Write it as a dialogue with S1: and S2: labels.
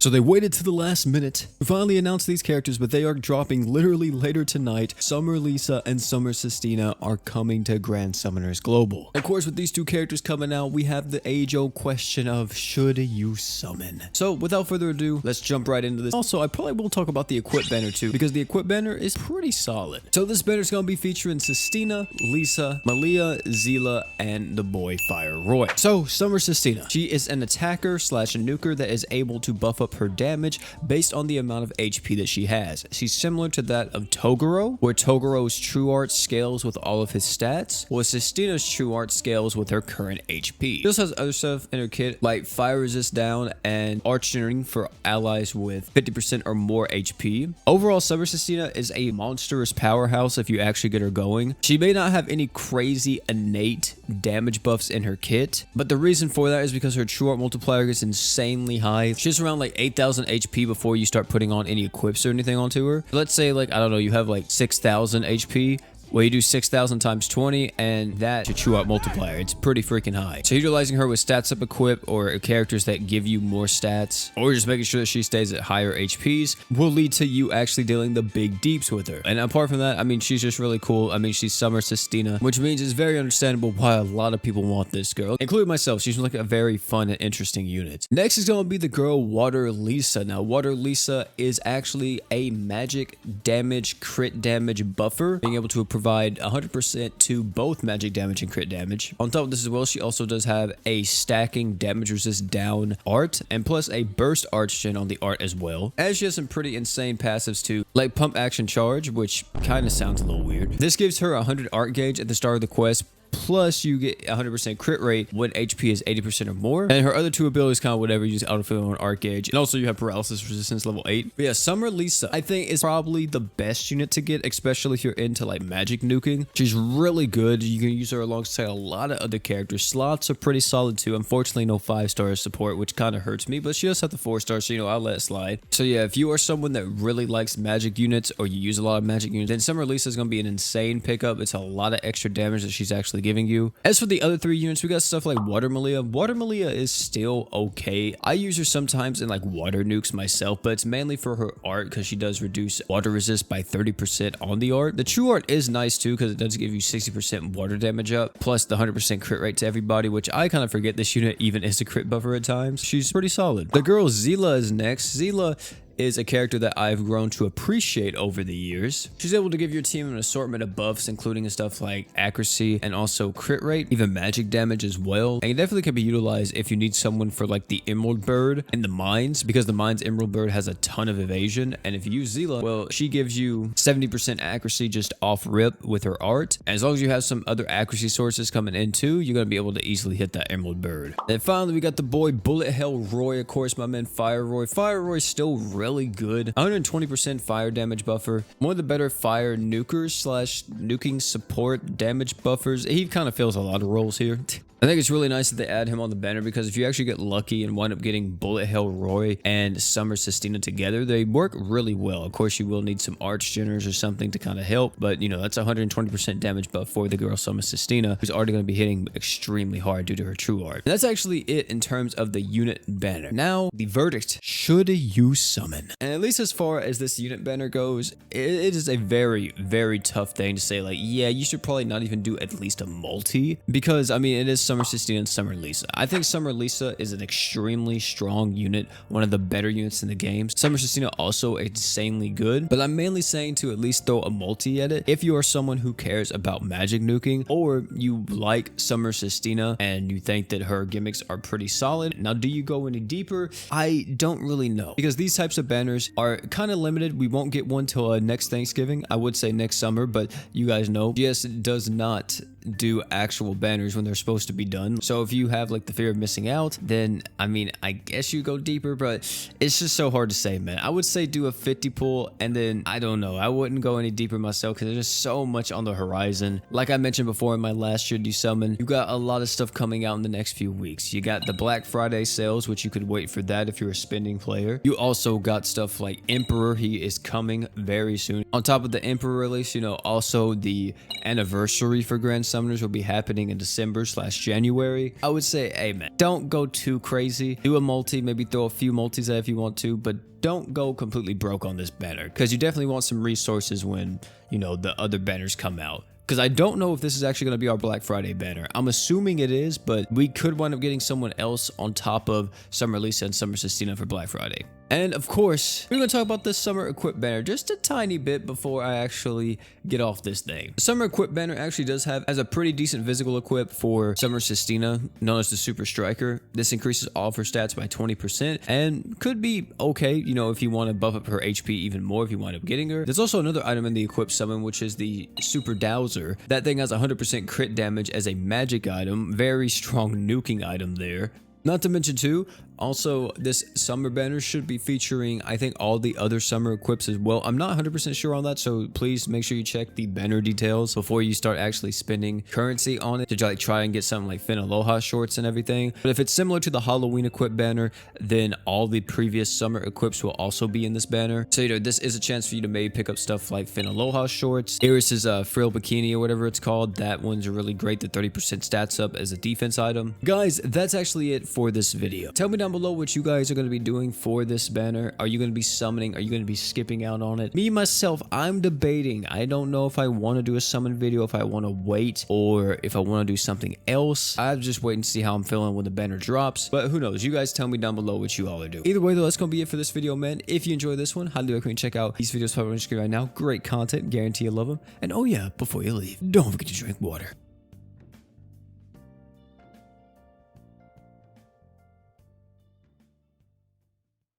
S1: So they waited to the last minute to finally announce these characters, but they are dropping literally later tonight. Summer Lisa and Summer Sistina are coming to Grand Summoners Global. Of course, with these two characters coming out, we have the age-old question of should you summon? So without further ado, let's jump right into this. Also, I probably will talk about the equip banner too, because the equip banner is pretty solid. So this banner is going to be featuring Sistina, Lisa, Malia, Zila, and the boy Fire Roy. So Summer Sistina, she is an attacker slash nuker that is able to buff up her damage based on the amount of HP that she has. She's similar to that of Toguro, where Toguro's true art scales with all of his stats, while Sistina's true art scales with her current HP. She also has other stuff in her kit like fire resist down and arch generating for allies with 50% or more HP. Overall, Summer Sistina is a monstrous powerhouse if you actually get her going. She may not have any crazy innate damage buffs in her kit, but the reason for that is because her true art multiplier is insanely high. She's around like 8,000 HP before you start putting on any equips or anything onto her. Let's say like, I don't know, you have like 6,000 HP. Well, you do 6,000 times 20, and that's your true art multiplier. It's pretty freaking high. So utilizing her with stats up equip or characters that give you more stats, or just making sure that she stays at higher HPs will lead to you actually dealing the big deeps with her. And apart from that, I mean, she's just really cool. I mean, she's Summer Sistina, which means it's very understandable why a lot of people want this girl, including myself. She's like a very fun and interesting unit. Next is going to be the girl Water Lisa. Now, Water Lisa is actually a magic damage, crit damage buffer, being able to provide 100% to both magic damage and crit damage. On top of this as well, she also does have a stacking damage resist down art, and plus a burst arch gen on the art as well. And she has some pretty insane passives too, like pump action charge, which kind of sounds a little weird. This gives her 100 art gauge at the start of the quest, plus you get 100% crit rate when HP is 80% or more. And her other two abilities kind of whatever, you just autofill on art gauge. And also you have paralysis resistance level 8. But yeah, Summer Lisa, I think is probably the best unit to get, especially if you're into like magic nuking. She's really good. You can use her alongside a lot of other characters. Slots are pretty solid too. Unfortunately, no 5-star support, which kind of hurts me, but she does have the 4-star, so you know, I'll let it slide. So yeah, if you are someone that really likes magic units or you use a lot of magic units, then Summer Lisa is going to be an insane pickup. It's a lot of extra damage that she's actually giving you. As for the other three units, we got stuff like Water Malia. Water Malia is still okay. I use her sometimes in like water nukes myself, but it's mainly for her art because she does reduce water resist by 30% on the art. The true art is nice too because it does give you 60% water damage up, plus the 100% crit rate to everybody, which I kind of forget this unit even is a crit buffer at times. She's pretty solid. The girl Zila is next. Zila is a character that I've grown to appreciate over the years. She's able to give your team an assortment of buffs, including stuff like accuracy and also crit rate, even magic damage as well. And it definitely can be utilized if you need someone for like the Emerald Bird and the Mines, because the Mines Emerald Bird has a ton of evasion. And if you use Zila, well, she gives you 70% accuracy just off rip with her art. And as long as you have some other accuracy sources coming in too, you're going to be able to easily hit that Emerald Bird. And finally, we got the boy Bullet Hell Roy, of course, my man Fire Roy. Fire Roy's still really good. 120% fire damage buffer. One of the better fire nukers slash nuking support damage buffers. He kind of fills a lot of roles here. I think it's really nice that they add him on the banner, because if you actually get lucky and wind up getting Bullet Hell Roy and Summer Sistina together, they work really well. Of course, you will need some arch generators or something to kind of help, but you know, that's 120% damage buff for the girl Summer Sistina, who's already going to be hitting extremely hard due to her true art. And that's actually it in terms of the unit banner. Now, the verdict: should you summon? And at least as far as this unit banner goes, it is a very, very tough thing to say like, yeah, you should probably not even do at least a multi, because I mean, it is Summer Sistina and Summer Lisa. I think Summer Lisa is an extremely strong unit, one of the better units in the game. Summer Sistina also insanely good, but I'm mainly saying to at least throw a multi at it if you are someone who cares about magic nuking, or you like Summer Sistina and you think that her gimmicks are pretty solid. Now, do you go any deeper? I don't really know, because these types of banners are kind of limited. We won't get one till next Thanksgiving. I would say next summer, but you guys know GS does not do actual banners when they're supposed to be done. So if you have like the fear of missing out, then I mean, I guess you go deeper, but it's just so hard to say, man. I would say do a 50 pull, and then I don't know, I wouldn't go any deeper myself because there's just so much on the horizon. Like I mentioned before in my last Should You Summon, you got a lot of stuff coming out in the next few weeks. You got the Black Friday sales, which you could wait for that if you're a spending player. You also got stuff like Emperor. He is coming very soon. On top of the Emperor release, you know, also the anniversary for Grand Summoners will be happening in December/January. January, I would say, hey man, don't go too crazy. Do a multi, maybe throw a few multis at if you want to, but don't go completely broke on this banner, because you definitely want some resources when, you know, the other banners come out. Because I don't know if this is actually going to be our Black Friday banner. I'm assuming it is, but we could wind up getting someone else on top of Summer Lisa and Summer Sistina for Black Friday. And of course, we're going to talk about this Summer Equip banner just a tiny bit before I actually get off this thing. The Summer Equip banner actually has a pretty decent physical equip for Summer Sistina, known as the Super Striker. This increases all of her stats by 20% and could be okay, you know, if you want to buff up her HP even more if you wind up getting her. There's also another item in the Equip summon, which is the Super Dowser. That thing has 100% crit damage as a magic item, very strong nuking item there. Not to mention too, also this summer banner should be featuring, I think, all the other summer equips as well. I'm not 100% sure on that, so please make sure you check the banner details before you start actually spending currency on it to like try and get something like Finn Aloha shorts and everything. But if it's similar to the Halloween equip banner, then all the previous summer equips will also be in this banner. So, you know, this is a chance for you to maybe pick up stuff like Finn Aloha shorts, Iris's frill bikini or whatever it's called. That one's really great. The 30% stats up as a defense item. Guys, that's actually it for this video. Tell me down below what you guys are going to be doing for this banner. Are you going to be summoning? Are you going to be skipping out on it? Me, myself, I'm debating. I don't know if I want to do a summon video, if I want to wait, or if I want to do something else. I'm just waiting to see how I'm feeling when the banner drops. But who knows? You guys tell me down below what you all are doing. Either way, though, that's going to be it for this video, man. If you enjoyed this one, highly recommend check out these videos popping on your screen right now. Great content. Guarantee you love them. And oh yeah, before you leave, don't forget to drink water.